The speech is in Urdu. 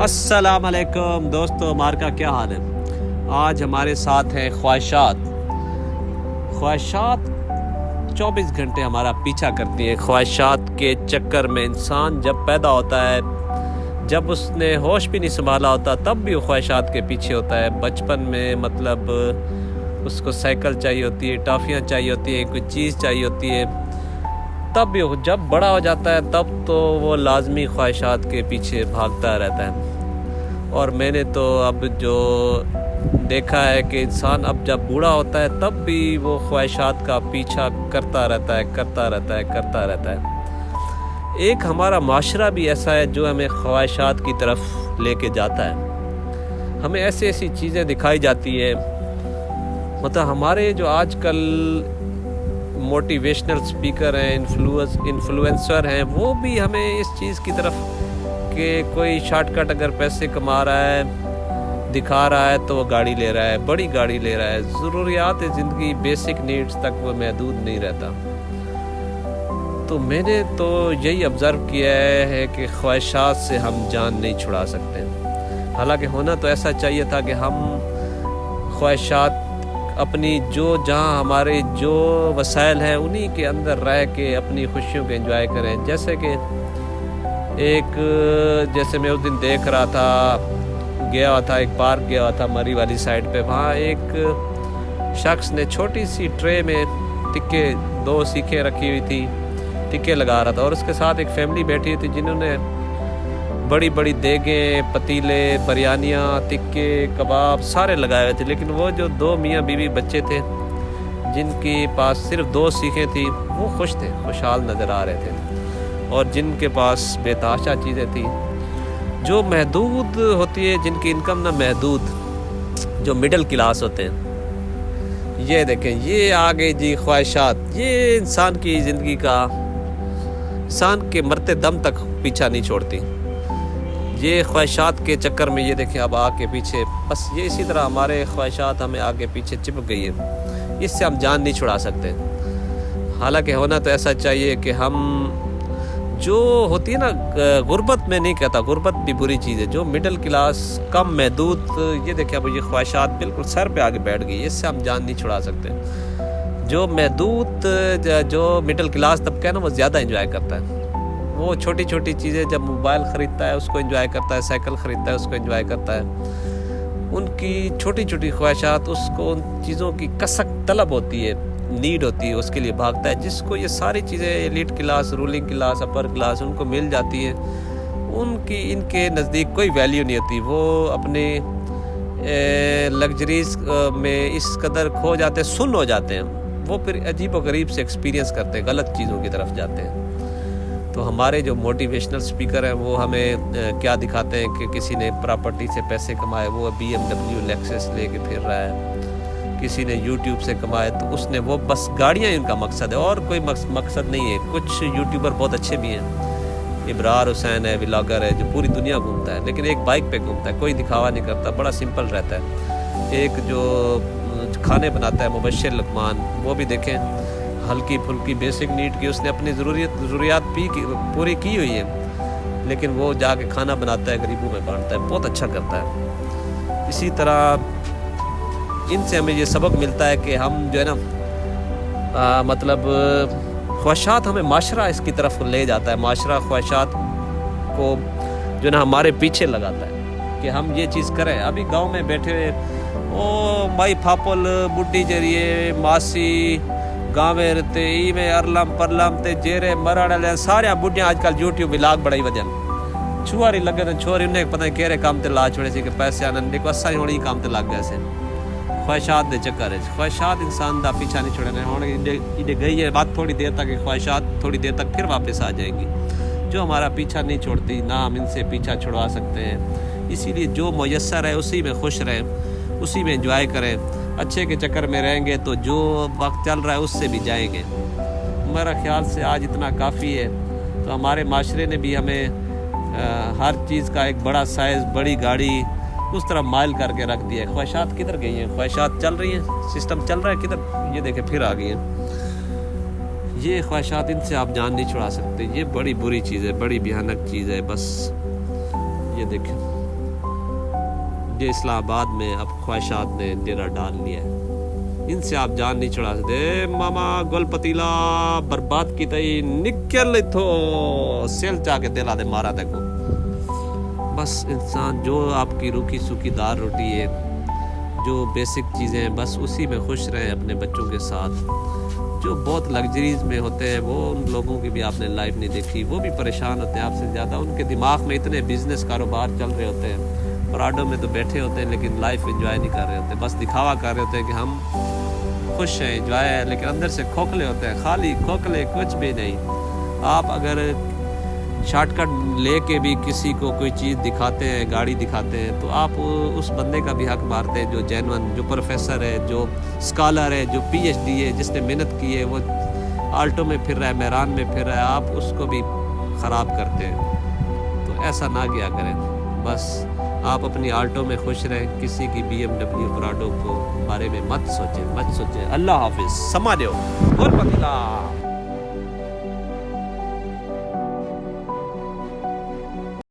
السلام علیکم دوستو، ہمارے کا کیا حال ہے؟ آج ہمارے ساتھ ہیں خواہشات 24 گھنٹے ہمارا پیچھا کرتی ہیں۔ خواہشات کے چکر میں انسان جب پیدا ہوتا ہے، جب اس نے ہوش بھی نہیں سنبھالا ہوتا، تب بھی وہ خواہشات کے پیچھے ہوتا ہے۔ بچپن میں مطلب اس کو سائیکل چاہیے ہوتی ہے، ٹافیاں چاہیے ہوتی ہیں، کوئی چیز چاہیے ہوتی ہے، تب بھی جب بڑا ہو جاتا ہے تب تو وہ لازمی خواہشات کے پیچھے بھاگتا رہتا ہے۔ اور میں نے تو اب جو دیکھا ہے کہ انسان اب جب بوڑھا ہوتا ہے تب بھی وہ خواہشات کا پیچھا کرتا رہتا ہے۔ ایک ہمارا معاشرہ بھی ایسا ہے جو ہمیں خواہشات کی طرف لے کے جاتا ہے۔ ہمیں ایسی چیزیں دکھائی جاتی ہے، مطلب ہمارے جو آج کل موٹیویشنل سپیکر ہیں، انفلوئنسر ہیں، وہ بھی ہمیں اس چیز کی طرف کہ کوئی شارٹ کٹ اگر پیسے کما رہا ہے، دکھا رہا ہے تو وہ گاڑی لے رہا ہے، بڑی گاڑی لے رہا ہے، ضروریات زندگی بیسک نیڈز تک وہ محدود نہیں رہتا۔ تو میں نے تو یہی آبزرو کیا ہے کہ خواہشات سے ہم جان نہیں چھڑا سکتے۔ حالانکہ ہونا تو ایسا چاہیے تھا کہ ہم خواہشات اپنی جہاں ہمارے جو وسائل ہیں انہی کے اندر رہ کے اپنی خوشیوں کو انجوائے کریں۔ جیسے کہ جیسے میں اس دن دیکھ رہا تھا، ایک پارک گیا ہوا تھا مری والی سائڈ پہ، وہاں ایک شخص نے چھوٹی سی ٹرے میں ٹکے 2 سیخیں رکھی ہوئی تھی، ٹکے لگا رہا تھا، اور اس کے ساتھ ایک فیملی بیٹھی ہوئی تھی جنہوں نے بڑی دیگیں، پتیلے، بریانیاں، ٹکے، کباب سارے لگائے ہوئے تھے۔ لیکن وہ جو 2 میاں بیوی بچے تھے جن کے پاس صرف 2 سیخیں تھیں، وہ خوش تھے، خوشحال نظر آ رہے تھے۔ اور جن کے پاس بے تحاشا چیزیں تھیں، جو محدود ہوتی ہے، جن کی انکم نہ محدود، جو مڈل کلاس ہوتے ہیں، یہ دیکھیں، یہ آگے جی خواہشات، یہ انسان کی زندگی کا، انسان کے مرتے دم تک پیچھا نہیں چھوڑتی۔ یہ خواہشات کے چکر میں یہ دیکھیں اب آگے پیچھے، بس یہ اسی طرح ہمارے خواہشات ہمیں آگے پیچھے چپک گئی ہے، اس سے ہم جان نہیں چھڑا سکتے۔ حالانکہ ہونا تو ایسا چاہیے کہ ہم جو ہوتی ہے نا، غربت میں نہیں کہتا، غربت بھی بری چیز ہے، جو مڈل کلاس، کم محدود، یہ دیکھیں اب یہ خواہشات بالکل سر پہ آگے بیٹھ گئی، اس سے ہم جان نہیں چھڑا سکتے۔ جو محدود، جو مڈل کلاس طبقہ ہے نا، وہ زیادہ انجوائے کرتا ہے۔ وہ چھوٹی چیزیں، جب موبائل خریدتا ہے اس کو انجوائے کرتا ہے، سائیکل خریدتا ہے اس کو انجوائے کرتا ہے۔ ان کی چھوٹی خواہشات، اس کو ان چیزوں کی کسک طلب ہوتی ہے، نیڈ ہوتی ہے، اس کے لیے بھاگتا ہے۔ جس کو یہ ساری چیزیں elite class, ruling class, upper class, ان کو مل جاتی ہے، ان کے نزدیک کوئی ویلیو نہیں ہوتی۔ وہ اپنے لگژریز میں اس قدر کھو جاتے ہیں، سن ہو جاتے ہیں، وہ پھر عجیب و غریب سے ایکسپیرینس کرتے ہیں، غلط چیزوں کی طرف جاتے ہیں۔ تو ہمارے جو موٹیویشنل سپیکر ہیں وہ ہمیں کیا دکھاتے ہیں کہ کسی نے پراپرٹی سے پیسے کمائے، وہ BMW لیکسس لے کے پھر رہا ہے، کسی نے یوٹیوب سے کمائے تو اس نے وہ بس گاڑیاں ان کا مقصد ہے، اور کوئی مقصد نہیں ہے۔ کچھ یوٹیوبر بہت اچھے بھی ہیں، ابرار حسین ہے، ولاگر ہے، جو پوری دنیا گھومتا ہے، لیکن ایک بائک پہ گھومتا ہے، کوئی دکھاوا نہیں کرتا، بڑا سمپل رہتا ہے۔ ایک جو کھانے بناتا ہے، مبشر لقمان، وہ بھی دیکھیں ہلکی پھلکی بیسک نیڈ کی اس نے اپنی ضروریات پوری کی ہوئی ہے، لیکن وہ جا کے کھانا بناتا ہے، غریبوں میں بانٹتا ہے، بہت اچھا کرتا ہے۔ اسی طرح ان سے ہمیں یہ سبق ملتا ہے کہ ہم جو ہے نا، مطلب خواہشات ہمیں معاشرہ اس کی طرف لے جاتا ہے، معاشرہ خواہشات کو جو ہے نا ہمارے پیچھے لگاتا ہے کہ ہم یہ چیز کریں۔ ابھی گاؤں میں بیٹھے ہوئے، او مائی پھاپل بڈی جریے ماسی گاؤں میں رہتے، ای میں ارلم پرلم تے جیرے مراڑا سارے بڈیاں آج کل یوٹیوب ولاگ بڑائی وجہ چھواری لگے تے چھوری انہیں پتہ نہیں کہرے کام تے لا چھوڑے سی کہ پیسے آنن دیکھو اساں ہی کام تے لگ گئے سے خواہشات دے چکر ہے۔ خواہشات انسان دا پیچھا نہیں چھوڑنے، ہونے گئی ہے بات تھوڑی دیر تک، خواہشات تھوڑی دیر تک پھر واپس آ جائیں گی، جو ہمارا پیچھا نہیں چھوڑتی، نہ ہم ان سے پیچھا چھڑوا سکتے ہیں۔ اسی لیے جو میسر ہے اسی میں خوش رہیں، اسی میں انجوائے کریں۔ اچھے کے چکر میں رہیں گے تو جو وقت چل رہا ہے اس سے بھی جائیں گے۔ میرا خیال سے آج اتنا کافی ہے۔ تو ہمارے معاشرے نے بھی ہمیں ہر چیز کا ایک بڑا سائز، بڑی گاڑی اس طرح مائل کر کے رکھ دیا ہے۔ خواہشات کدھر گئی ہیں؟ خواہشات چل رہی ہیں، سسٹم چل رہا ہے کدھر؟ یہ دیکھیں پھر آ گئی ہیں۔ یہ خواہشات، ان سے آپ جان نہیں چھڑا سکتے، یہ بڑی بری چیز ہے، بڑی بھیانک چیز ہے۔ بس یہ دیکھیں۔ یہ اسلام آباد میں اب خواہشات نے ڈیرا ڈال لیا ہے. ان سے آپ جان نہیں چھڑا سکتے. ماما گل پتیلا برباد کی تئی نکل اتھو سیل چاہ کے دلا دے مارا تے کو. بس انسان جو آپ کی روکھی سوکھی دال روٹی ہے, جو بیسک چیزیں ہیں, بس اسی میں خوش رہیں اپنے بچوں کے ساتھ. جو بہت لگژریز میں ہوتے ہیں وہ ان لوگوں کی بھی آپ نے لائف نہیں دیکھی, وہ بھی پریشان ہوتے ہیں آپ سے زیادہ. ان کے دماغ میں اتنے بزنس کاروبار چل رہے ہوتے ہیں, پراڈو میں تو بیٹھے ہوتے ہیں لیکن لائف انجوائے نہیں کر رہے ہوتے, بس دکھاوا کر رہے ہوتے ہیں کہ ہم خوش ہیں, انجوائے ہے, لیکن اندر سے کھوکھلے ہوتے ہیں, خالی کھوکھلے, کچھ بھی نہیں. آپ اگر شارٹ کٹ لے کے بھی کسی کو کوئی چیز دکھاتے ہیں, گاڑی دکھاتے ہیں, تو آپ اس بندے کا بھی حق مارتے ہیں جو جینون, جو پروفیسر ہے, جو اسکالر ہے, جو پی ایچ ڈی ہے, جس نے محنت کی ہے, وہ آلٹو میں پھر رہا ہے, میران میں پھر رہا ہے, آپ اس کو بھی خراب کرتے ہیں. تو ایسا نہ کیا کریں. بس آپ اپنی آلٹو میں خوش رہیں, کسی کی بی ایم ڈبلیو پراڈو کو بارے میں مت سوچیں. اللہ حافظ. سما دیو. گول پتیلا.